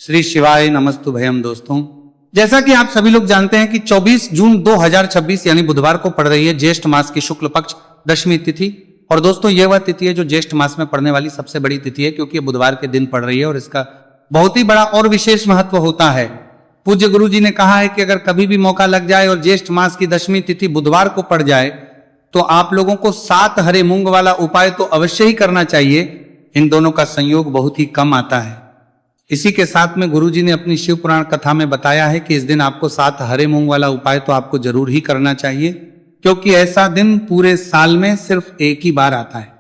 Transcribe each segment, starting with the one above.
श्री शिवाय नमस्तु भयम। दोस्तों, जैसा कि आप सभी लोग जानते हैं कि 24 जून 2026 यानी बुधवार को पड़ रही है ज्येष्ठ मास की शुक्ल पक्ष दशमी तिथि। और दोस्तों, यह वह तिथि है जो ज्येष्ठ मास में पड़ने वाली सबसे बड़ी तिथि है, क्योंकि ये बुधवार के दिन पड़ रही है और इसका बहुत ही बड़ा और विशेष महत्व होता है। पूज्य गुरु जी ने कहा है कि अगर कभी भी मौका लग जाए और ज्येष्ठ मास की दशमी तिथि बुधवार को पड़ जाए तो आप लोगों को 7 हरे मूंग वाला उपाय तो अवश्य ही करना चाहिए। इन दोनों का संयोग बहुत ही कम आता है। इसी के साथ में गुरुजी ने अपनी शिव पुराण कथा में बताया है कि इस दिन आपको 7 हरे मूंग वाला उपाय तो आपको जरूर ही करना चाहिए, क्योंकि ऐसा दिन पूरे साल में सिर्फ एक ही बार आता है।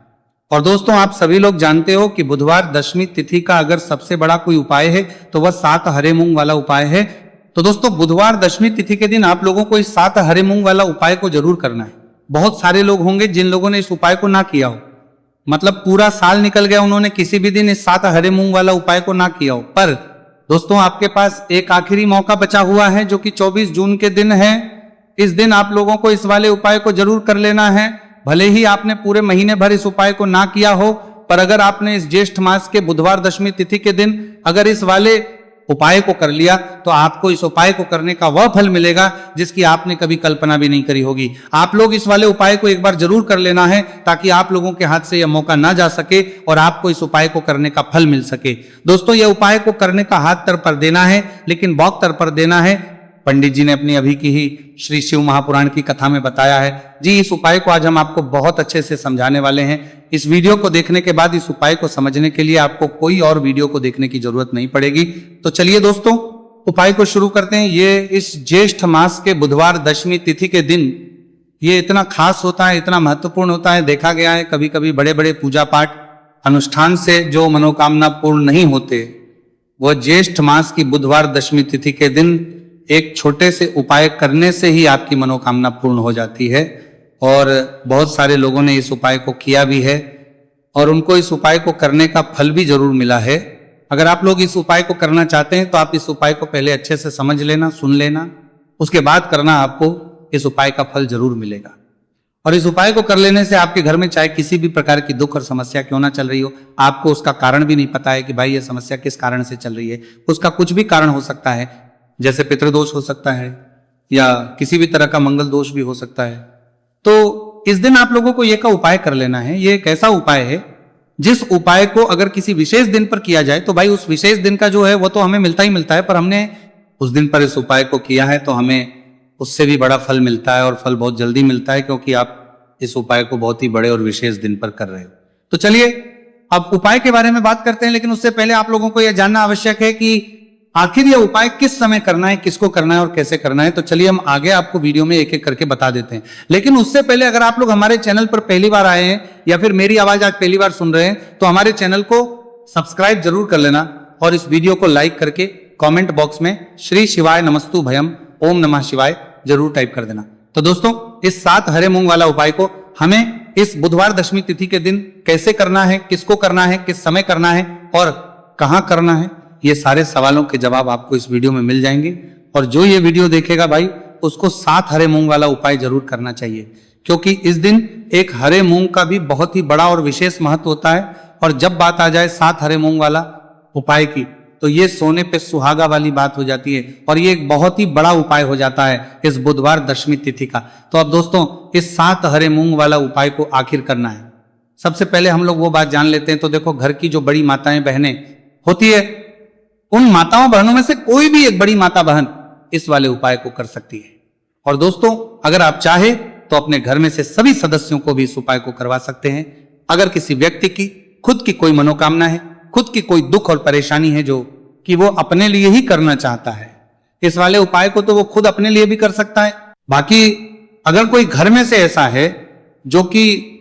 और दोस्तों, आप सभी लोग जानते हो कि बुधवार दशमी तिथि का अगर सबसे बड़ा कोई उपाय है तो वह 7 हरे मूंग वाला उपाय है। तो दोस्तों, बुधवार दशमी तिथि के दिन आप लोगों को इस 7 हरे मूंग वाला उपाय को जरूर करना है। बहुत सारे लोग होंगे जिन लोगों ने इस उपाय को ना किया हो, मतलब पूरा साल निकल गया, उन्होंने किसी भी दिन इस 7 हरे मूंग वाला उपाय को ना किया हो। पर दोस्तों, आपके पास एक आखिरी मौका बचा हुआ है जो कि 24 जून के दिन है। इस दिन आप लोगों को इस वाले उपाय को जरूर कर लेना है। भले ही आपने पूरे महीने भर इस उपाय को ना किया हो, पर अगर आपने इस ज्येष्ठ मास के बुधवार दशमी तिथि के दिन अगर इस वाले उपाय को कर लिया तो आपको इस उपाय को करने का वह फल मिलेगा जिसकी आपने कभी कल्पना भी नहीं करी होगी। आप लोग इस वाले उपाय को एक बार जरूर कर लेना है, ताकि आप लोगों के हाथ से यह मौका ना जा सके और आपको इस उपाय को करने का फल मिल सके। दोस्तों, यह उपाय को करने का हाथ तर पर देना है, लेकिन बौक तर पर देना है। पंडित जी ने अपनी अभी की ही श्री शिव महापुराण की कथा में बताया है। जी, इस उपाय को आज हम आपको बहुत अच्छे से समझाने वाले हैं। इस वीडियो को देखने के बाद इस उपाय को समझने के लिए आपको कोई और वीडियो को देखने की जरूरत नहीं पड़ेगी। तो चलिए दोस्तों, उपाय को शुरू करते हैं। ये इस ज्येष्ठ मास के बुधवार दशमी तिथि के दिन ये इतना खास होता है, इतना महत्वपूर्ण होता है। देखा गया है कभी कभी बड़े बड़े पूजा पाठ अनुष्ठान से जो मनोकामना पूर्ण नहीं होते, वह ज्येष्ठ मास की बुधवार दशमी तिथि के दिन एक छोटे से उपाय करने से ही आपकी मनोकामना पूर्ण हो जाती है। और बहुत सारे लोगों ने इस उपाय को किया भी है और उनको इस उपाय को करने का फल भी जरूर मिला है। अगर आप लोग इस उपाय को करना चाहते हैं तो आप इस उपाय को पहले अच्छे से समझ लेना, सुन लेना, उसके बाद करना, आपको इस उपाय का फल जरूर मिलेगा। और इस उपाय को कर लेने से आपके घर में चाहे किसी भी प्रकार की दुख और समस्या क्यों ना चल रही हो, आपको उसका कारण भी नहीं पता है कि भाई ये समस्या किस कारण से चल रही है। उसका कुछ भी कारण हो सकता है, जैसे पितृदोष हो सकता है या किसी भी तरह का मंगल दोष भी हो सकता है। तो इस दिन आप लोगों को ये का उपाय कर लेना है। ये एक ऐसा उपाय है जिस उपाय को अगर किसी विशेष दिन पर किया जाए तो भाई उस विशेष दिन का जो है वो तो हमें मिलता ही मिलता है, पर हमने उस दिन पर इस उपाय को किया है तो हमें उससे भी बड़ा फल मिलता है, और फल बहुत जल्दी मिलता है, क्योंकि आप इस उपाय को बहुत ही बड़े और विशेष दिन पर कर रहे हो। तो चलिए अब उपाय के बारे में बात करते हैं, लेकिन उससे पहले आप लोगों को यह जानना आवश्यक है कि आखिर यह उपाय किस समय करना है, किसको करना है और कैसे करना है। तो चलिए हम आगे आपको वीडियो में एक एक करके बता देते हैं। लेकिन उससे पहले अगर आप लोग हमारे चैनल पर पहली बार आए हैं या फिर मेरी आवाज आज पहली बार सुन रहे हैं तो हमारे चैनल को सब्सक्राइब जरूर कर लेना और इस वीडियो को लाइक करके कमेंट बॉक्स में श्री शिवाय नमस्तु भयम ओम नमः शिवाय जरूर टाइप कर देना। तो दोस्तों, इस 7 हरे मूंग वाला उपाय को हमें इस बुधवार दशमी तिथि के दिन कैसे करना है, किसको करना है, किस समय करना है और कहां करना है, ये सारे सवालों के जवाब आपको इस वीडियो में मिल जाएंगे। और जो ये वीडियो देखेगा भाई, उसको 7 हरे मूंग वाला उपाय जरूर करना चाहिए, क्योंकि इस दिन एक हरे मूंग का भी बहुत ही बड़ा और विशेष महत्व होता है। और जब बात आ जाए 7 हरे मूंग वाला उपाय की, तो ये सोने पे सुहागा वाली बात हो जाती है और ये एक बहुत ही बड़ा उपाय हो जाता है इस बुधवार दशमी तिथि का। तो अब दोस्तों, इस 7 हरे मूंग वाला उपाय को आखिर करना है। सबसे पहले हम लोग वो बात जान लेते हैं। तो देखो, घर की जो बड़ी माताएं बहनें होती है, उन माताओं बहनों में से कोई भी एक बड़ी माता बहन इस वाले उपाय को कर सकती है। और दोस्तों, अगर आप चाहे तो अपने घर में से सभी सदस्यों को भी इस उपाय को करवा सकते हैं। अगर किसी व्यक्ति की खुद की कोई मनोकामना है, खुद की कोई दुख और परेशानी है जो कि वो अपने लिए ही करना चाहता है, इस वाले उपाय को तो वो खुद अपने लिए भी कर सकता है। बाकी अगर कोई घर में से ऐसा है जो कि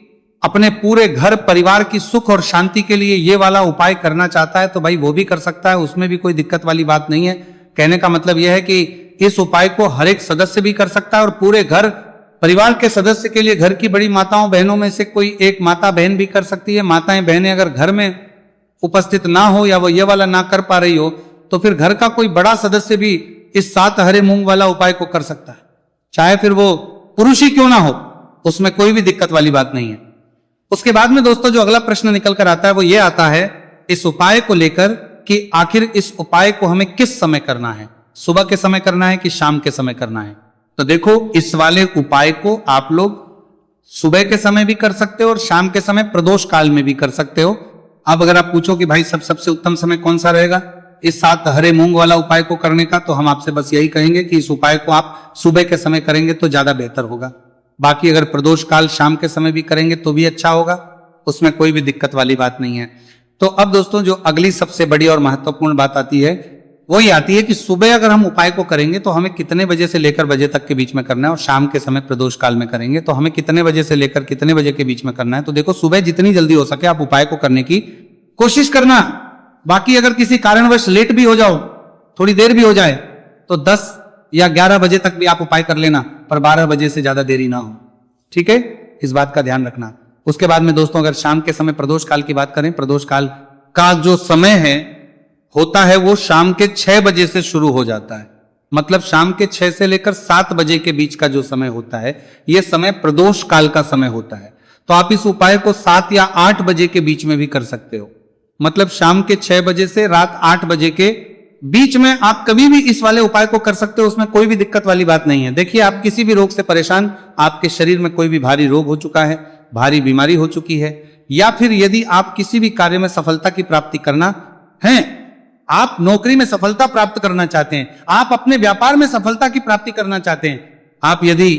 अपने पूरे घर परिवार की सुख और शांति के लिए ये वाला उपाय करना चाहता है, तो भाई वो भी कर सकता है, उसमें भी कोई दिक्कत वाली बात नहीं है। कहने का मतलब यह है कि इस उपाय को हर एक सदस्य भी कर सकता है और पूरे घर परिवार के सदस्य के लिए घर की बड़ी माताओं बहनों में से कोई एक माता बहन भी कर सकती है। माताएं बहनें अगर घर में उपस्थित ना हो या वो ये वाला ना कर पा रही हो, तो फिर घर का कोई बड़ा सदस्य भी इस 7 हरे मूंग वाला उपाय को कर सकता है, चाहे फिर वो पुरुष ही क्यों ना हो, उसमें कोई भी दिक्कत वाली बात नहीं है। उसके बाद में दोस्तों, जो अगला प्रश्न निकल कर आता है वो ये आता है इस उपाय को लेकर कि आखिर इस उपाय को हमें किस समय करना है, सुबह के समय करना है कि शाम के समय करना है। तो देखो, इस वाले उपाय को आप लोग सुबह के समय भी कर सकते हो और शाम के समय प्रदोष काल में भी कर सकते हो। अब अगर आप पूछो कि भाई सबसे उत्तम समय कौन सा रहेगा इस 7 हरे मूंग वाला उपाय को करने का, तो हम आपसे बस यही कहेंगे कि इस उपाय को आप सुबह के समय करेंगे तो ज्यादा बेहतर होगा। बाकी अगर प्रदोष काल शाम के समय भी करेंगे तो भी अच्छा होगा, उसमें कोई भी दिक्कत वाली बात नहीं है। तो अब दोस्तों, जो अगली सबसे बड़ी और महत्वपूर्ण बात आती है वो ये आती है कि सुबह अगर हम उपाय को करेंगे तो हमें कितने बजे से लेकर बजे तक के बीच में करना है, और शाम के समय प्रदोष काल में करेंगे तो हमें कितने बजे से लेकर कितने बजे के बीच में करना है। तो देखो, सुबह जितनी जल्दी हो सके आप उपाय को करने की कोशिश करना। बाकी अगर किसी कारणवश लेट भी हो जाओ, थोड़ी देर भी हो जाए, तो 10 या 11 बजे तक भी आप उपाय कर लेना, पर 12 बजे से ज्यादा देरी ना हो। ठीक है, इस बात का ध्यान रखना। उसके बाद में दोस्तों, अगर शाम के समय प्रदोष काल की बात करें, प्रदोष काल का जो समय होता है वो शाम के 6 बजे से शुरू हो जाता है। मतलब शाम के 6 से लेकर 7 बजे के बीच का जो समय होता है, यह समय प्रदोष काल का समय होता है। तो आप इस उपाय को 7 या 8 बजे के बीच में भी कर सकते हो। मतलब शाम के 6 बजे से रात 8 बजे के बीच में आप कभी भी इस वाले उपाय को कर सकते हो, उसमें कोई भी दिक्कत वाली बात नहीं है। देखिए, आप किसी भी रोग से परेशान, आपके शरीर में कोई भी भारी रोग हो चुका है, भारी बीमारी हो चुकी है, या फिर यदि आप किसी भी कार्य में सफलता की प्राप्ति करना है, आप नौकरी में सफलता प्राप्त करना चाहते हैं, आप अपने व्यापार में सफलता की प्राप्ति करना चाहते हैं, आप यदि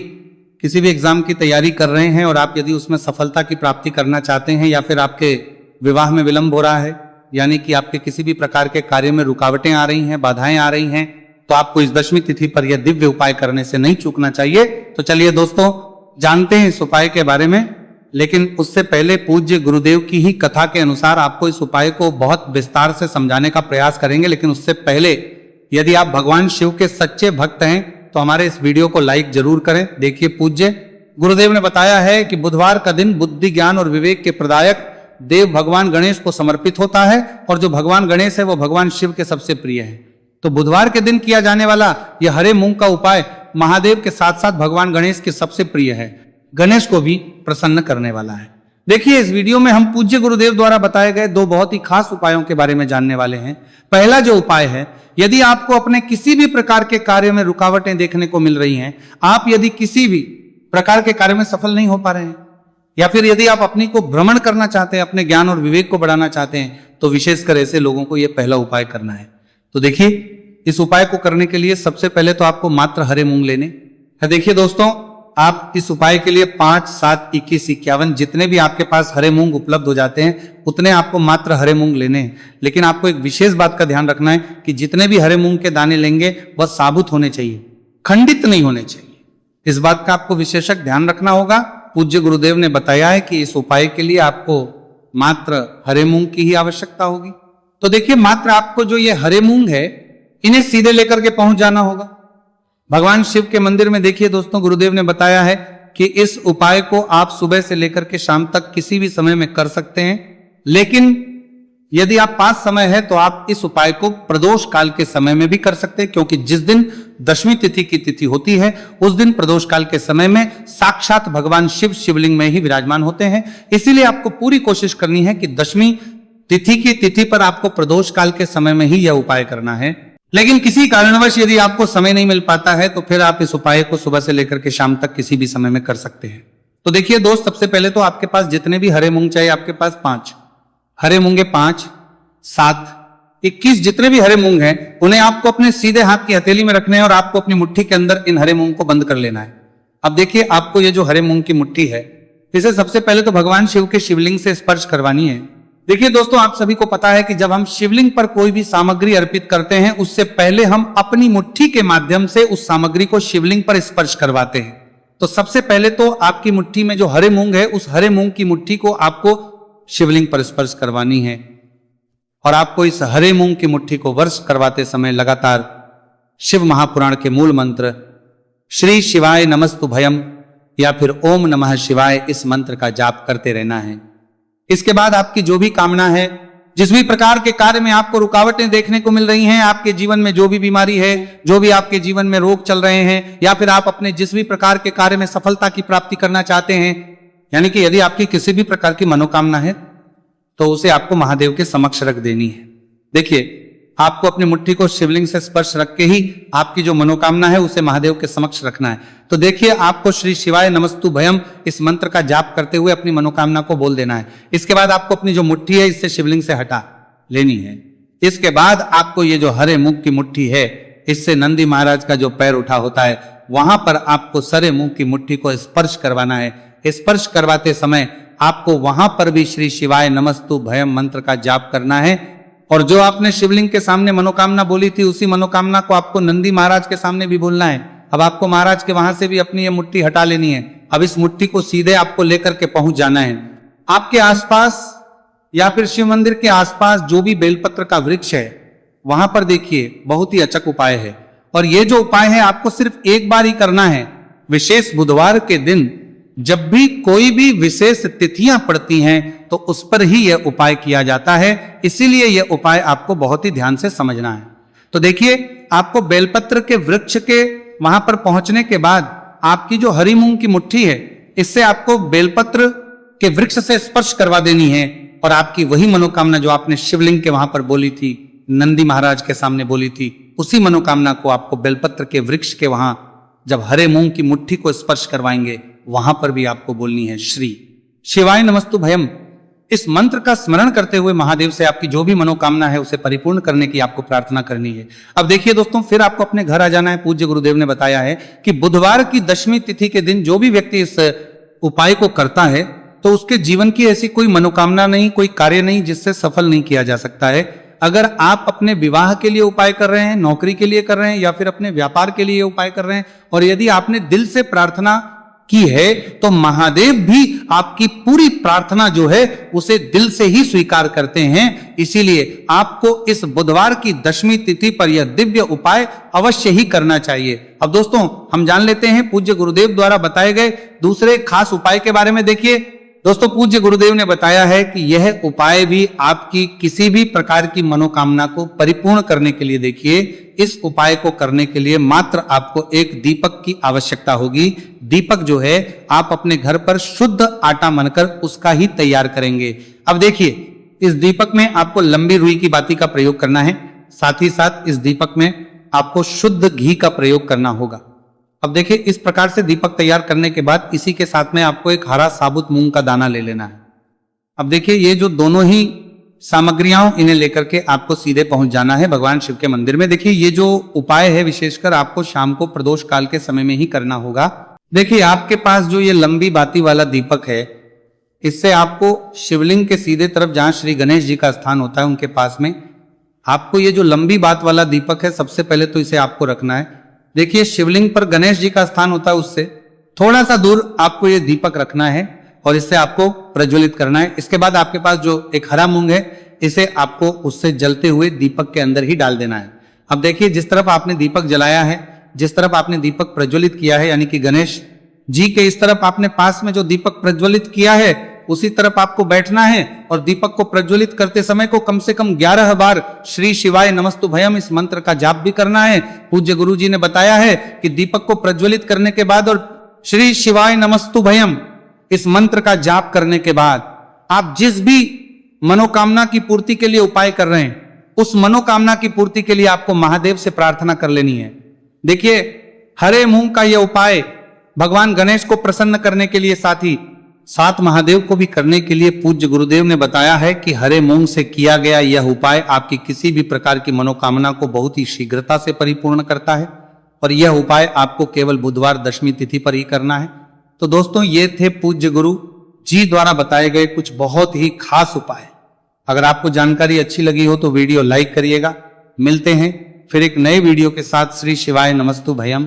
किसी भी एग्जाम की तैयारी कर रहे हैं और आप यदि उसमें सफलता की प्राप्ति करना चाहते हैं, या फिर आपके विवाह में विलंब हो रहा है, यानी कि आपके किसी भी प्रकार के कार्य में रुकावटें आ रही हैं, बाधाएं आ रही हैं, तो आपको इस दशमी तिथि पर यह दिव्य उपाय करने से नहीं चूकना चाहिए। तो चलिए दोस्तों, जानते हैं इस उपाय के बारे में, लेकिन उससे पहले पूज्य गुरुदेव की ही कथा के अनुसार आपको इस उपाय को बहुत विस्तार से समझाने का प्रयास करेंगे। लेकिन उससे पहले, यदि आप भगवान शिव के सच्चे भक्त हैं तो हमारे इस वीडियो को लाइक जरूर करें। देखिए, पूज्य गुरुदेव ने बताया है कि बुधवार का दिन बुद्धि, ज्ञान और विवेक के प्रदायक देव भगवान गणेश को समर्पित होता है, और जो भगवान गणेश है वो भगवान शिव के सबसे प्रिय है। तो बुधवार के दिन किया जाने वाला यह हरे मूंग का उपाय महादेव के साथ साथ भगवान गणेश के सबसे प्रिय है, गणेश को भी प्रसन्न करने वाला है। देखिए, इस वीडियो में हम पूज्य गुरुदेव द्वारा बताए गए 2 बहुत ही खास उपायों के बारे में जानने वाले हैं। पहला जो उपाय है, यदि आपको अपने किसी भी प्रकार के कार्य में रुकावटें देखने को मिल रही हैं, आप यदि किसी भी प्रकार के कार्य में सफल नहीं हो पा रहे हैं, या फिर यदि आप अपनी को भ्रमण करना चाहते हैं, अपने ज्ञान और विवेक को बढ़ाना चाहते हैं, तो विशेषकर ऐसे लोगों को यह पहला उपाय करना है। तो देखिए, इस उपाय को करने के लिए सबसे पहले तो आपको मात्र हरे मूंग लेने हैं। देखिए दोस्तों, आप इस उपाय के लिए 5, 7, 21, 51 जितने भी आपके पास हरे मूंग उपलब्ध हो जाते हैं, उतने आपको मात्र हरे मूंग लेने हैं। लेकिन आपको एक विशेष बात का ध्यान रखना है कि जितने भी हरे मूंग के दाने लेंगे वह साबुत होने चाहिए, खंडित नहीं होने चाहिए। इस बात का आपको विशेषक ध्यान रखना होगा। पूज्य गुरुदेव ने बताया है कि इस उपाय के लिए आपको मात्र हरे मूंग की ही आवश्यकता होगी। तो देखिए, मात्र आपको जो ये हरे मूंग है, इन्हें सीधे लेकर के पहुंच जाना होगा भगवान शिव के मंदिर में। देखिए दोस्तों, गुरुदेव ने बताया है कि इस उपाय को आप सुबह से लेकर के शाम तक किसी भी समय में कर सकते हैं, लेकिन यदि आप पास समय है तो आप इस उपाय को प्रदोष काल के समय में भी कर सकते हैं, क्योंकि जिस दिन दशमी तिथि की तिथि होती है उस दिन प्रदोष काल के समय में साक्षात भगवान शिव शिवलिंग में ही विराजमान होते हैं। इसीलिए आपको पूरी कोशिश करनी है कि दशमी तिथि की तिथि पर आपको प्रदोष काल के समय में ही यह उपाय करना है। लेकिन किसी कारणवश यदि आपको समय नहीं मिल पाता है तो फिर आप इस उपाय को सुबह से लेकर के शाम तक किसी भी समय में कर सकते हैं। तो देखिए दोस्त, सबसे पहले तो आपके पास जितने भी हरे मूंग चाहिए, आपके पास 5 हरे मूंगे, 5, 7, 21 जितने भी हरे मूंग हैं, उन्हें आपको अपने सीधे हाथ की हथेली में रखने हैं और आपको अपनी मुट्ठी के अंदर इन हरे मूंग को बंद कर लेना है। अब देखिए, आपको ये जो हरे मूंग की मुट्ठी है, इसे सबसे पहले तो भगवान शिव के शिवलिंग से स्पर्श करवानी है। देखिए दोस्तों, आप सभी को पता है कि जब हम शिवलिंग पर कोई भी सामग्री अर्पित करते हैं, उससे पहले हम अपनी मुट्ठी के माध्यम से उस सामग्री को शिवलिंग पर स्पर्श करवाते हैं। तो सबसे पहले तो आपकी मुट्ठी में जो हरे मूंग है, उस हरे मूंग की मुट्ठी को आपको शिवलिंग पर स्पर्श करवानी है, और आपको इस हरे मूंग की मुट्ठी को वर्ष करवाते समय लगातार शिव महापुराण के मूल मंत्र श्री शिवाय नमस्तु भयम या फिर ओम नमः शिवाय, इस मंत्र का जाप करते रहना है। इसके बाद आपकी जो भी कामना है, जिस भी प्रकार के कार्य में आपको रुकावटें देखने को मिल रही हैं, आपके जीवन में जो भी बीमारी है, जो भी आपके जीवन में रोग चल रहे हैं, या फिर आप अपने जिस भी प्रकार के कार्य में सफलता की प्राप्ति करना चाहते हैं, यानी कि यदि आपकी किसी भी प्रकार की मनोकामना है तो उसे आपको महादेव के समक्ष रख देनी है। देखिए, आपको अपनी मुट्ठी को शिवलिंग से स्पर्श रख के ही आपकी जो मनोकामना है उसे महादेव के समक्ष रखना है। तो देखिए, आपको श्री शिवाय नमस्तु भयम इस मंत्र का जाप करते हुए अपनी मनोकामना को बोल देना है। इसके बाद आपको अपनी जो मुट्ठी है इससे शिवलिंग से हटा लेनी है। इसके बाद आपको ये जो हरे मूंग की मुट्ठी है इससे नंदी महाराज का जो पैर उठा होता है वहां पर आपको सरे मूंग की मुट्ठी को स्पर्श करवाना है। स्पर्श करवाते समय आपको वहां पर भी श्री शिवाय नमस्तु भयम मंत्र का जाप करना है। और जो आपने शिवलिंग के सामने मनोकामना बोली थी उसी मनोकामना को आपको नंदी महाराज के सामने भी बोलना है। अब आपको महाराज के वहां से भी अपनी ये मुट्ठी हटा लेनी है। अब इस मुट्ठी को सीधे आपको लेकर के पहुंच जाना है। आपके आसपास या फिर शिव मंदिर के आसपास जो भी बेलपत्र का वृक्ष है वहां पर देखिए बहुत ही अचक उपाय है। और ये जो उपाय है आपको सिर्फ एक बार ही करना है। विशेष बुधवार के दिन जब भी कोई भी विशेष तिथियां पड़ती हैं तो उस पर ही यह उपाय किया जाता है। इसीलिए यह उपाय आपको बहुत ही ध्यान से समझना है। तो देखिए, आपको बेलपत्र के वृक्ष के वहां पर पहुंचने के बाद आपकी जो हरी मूंग की मुट्ठी है इससे आपको बेलपत्र के वृक्ष से स्पर्श करवा देनी है। और आपकी वही मनोकामना जो आपने शिवलिंग के वहां पर बोली थी, नंदी महाराज के सामने बोली थी, उसी मनोकामना को आपको बेलपत्र के वृक्ष के वहां जब हरे मूंग की मुट्ठी को स्पर्श करवाएंगे वहां पर भी आपको बोलनी है श्री शिवाय नमस्तु भयम। इस मंत्र का स्मरण करते हुए महादेव से आपकी जो भी मनोकामना है उसे परिपूर्ण करने की आपको प्रार्थना करनी है। अब देखिए दोस्तों, फिर आपको अपने घर आ जाना है। पूज्य गुरुदेव ने बताया है कि बुधवार की दशमी तिथि के दिन जो भी व्यक्ति इस उपाय को करता है तो उसके जीवन की ऐसी कोई मनोकामना नहीं, कोई कार्य नहीं जिससे सफल नहीं किया जा सकता है। अगर आप अपने विवाह के लिए उपाय कर रहे हैं, नौकरी के लिए कर रहे हैं या फिर अपने व्यापार के लिए उपाय कर रहे हैं और यदि आपने दिल से प्रार्थना की है तो महादेव भी आपकी पूरी प्रार्थना जो है उसे दिल से ही स्वीकार करते हैं। इसीलिए आपको इस बुधवार की दशमी तिथि पर यह दिव्य उपाय अवश्य ही करना चाहिए। अब दोस्तों, हम जान लेते हैं पूज्य गुरुदेव द्वारा बताए गए दूसरे खास उपाय के बारे में। देखिए दोस्तों, पूज्य गुरुदेव ने बताया है कि यह उपाय भी आपकी किसी भी प्रकार की मनोकामना को परिपूर्ण करने के लिए, देखिए, इस उपाय को करने के लिए मात्र आपको एक दीपक की आवश्यकता होगी। दीपक जो है आप अपने घर पर शुद्ध आटा मनकर उसका ही तैयार करेंगे। अब देखिए, इस दीपक में आपको लंबी रुई की बाती का प्रयोग करना है। साथ ही साथ इस दीपक में आपको शुद्ध घी का प्रयोग करना होगा। अब देखिए, इस प्रकार से दीपक तैयार करने के बाद इसी के साथ में आपको एक हरा साबुत मूंग का दाना ले लेना है। अब देखिए, ये जो दोनों ही सामग्रियां इन्हें लेकर के आपको सीधे पहुंच जाना है भगवान शिव के मंदिर में। देखिए, ये जो उपाय है विशेषकर आपको शाम को प्रदोष काल के समय में ही करना होगा। देखिए, आपके पास जो ये लंबी बाती वाला दीपक है इससे आपको शिवलिंग के सीधे तरफ जहां श्री गणेश जी का स्थान होता है उनके पास में आपको ये जो लंबी बात वाला दीपक है सबसे पहले तो इसे आपको रखना है। देखिए, शिवलिंग पर गणेश जी का स्थान होता है, उससे थोड़ा सा दूर आपको ये दीपक रखना है और इससे आपको प्रज्वलित करना है। इसके बाद आपके पास जो एक हरा मूंग है इसे आपको उससे जलते हुए दीपक के अंदर ही डाल देना है। अब देखिए, जिस तरफ आपने दीपक जलाया है, जिस तरफ आपने दीपक प्रज्वलित किया है, यानी कि गणेश जी के इस तरफ आपने पास में जो दीपक प्रज्वलित किया है उसी तरफ आपको बैठना है और दीपक को प्रज्वलित करते समय को कम से कम 11 बार श्री शिवाय नमस्तु भयम इस मंत्र का जाप भी करना है। पूज्य गुरु जी ने बताया है कि दीपक को प्रज्वलित करने के बाद और श्री शिवाय नमस्तु भयम इस मंत्र का जाप करने के बाद आप जिस भी मनोकामना की पूर्ति के लिए उपाय कर रहे हैं उस मनोकामना की पूर्ति के लिए आपको महादेव से प्रार्थना कर लेनी है। देखिए, हरे मूंग का यह उपाय भगवान गणेश को प्रसन्न करने के लिए साथ ही साथ महादेव को भी करने के लिए पूज्य गुरुदेव ने बताया है कि हरे मूंग से किया गया यह उपाय आपकी किसी भी प्रकार की मनोकामना को बहुत ही शीघ्रता से परिपूर्ण करता है और यह उपाय आपको केवल बुधवार दशमी तिथि पर ही करना है। तो दोस्तों, ये थे पूज्य गुरु जी द्वारा बताए गए कुछ बहुत ही खास उपाय। अगर आपको जानकारी अच्छी लगी हो तो वीडियो लाइक करिएगा। मिलते हैं फिर एक नए वीडियो के साथ। श्री शिवाय नमस्तु भयम।